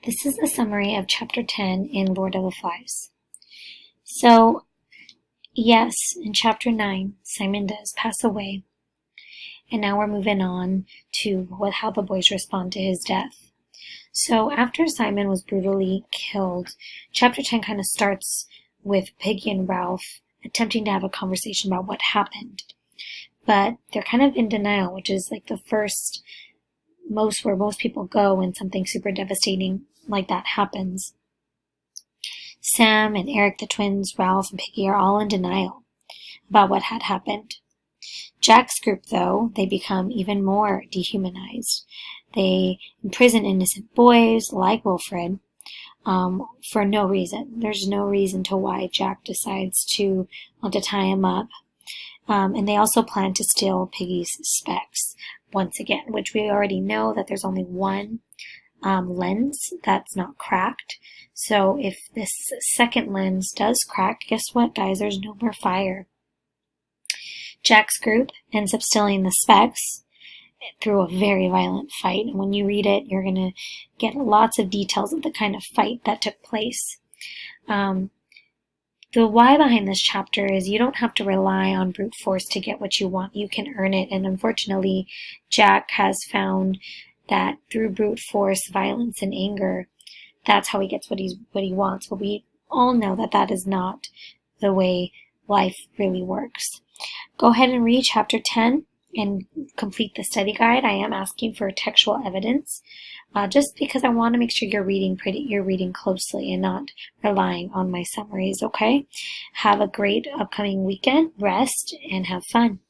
This is a summary of Chapter 10 in Lord of the Flies. So, yes, in Chapter 9, Simon does pass away. And now we're moving on to how the boys respond to his death. So after Simon was brutally killed, Chapter 10 kind of starts with Piggy and Ralph attempting to have a conversation about what happened. But they're kind of in denial, which is like the first where most people go when something super devastating like that happens. Sam and Eric, the twins, Ralph and Piggy are all in denial about what had happened. Jack's group, though, they become even more dehumanized. They imprison innocent boys like Wilfred for no reason. There's no reason to why Jack decides to want to tie him up. And they also plan to steal Piggy's specs once again, which we already know that there's only one lens that's not cracked. So if this second lens does crack, guess what, guys? There's no more fire. Jack's group ends up stealing the specs through a very violent fight. And when you read it, you're going to get lots of details of the kind of fight that took place. The why behind this chapter is you don't have to rely on brute force to get what you want. You can earn it. And unfortunately, Jack has found that through brute force, violence, and anger, that's how he gets what he wants. But we all know that that is not the way life really works. Go ahead and read Chapter 10 and complete the study guide. I am asking for textual evidence, just because I want to make sure you're reading closely and not relying on my summaries, okay? Have a great upcoming weekend, rest, and have fun.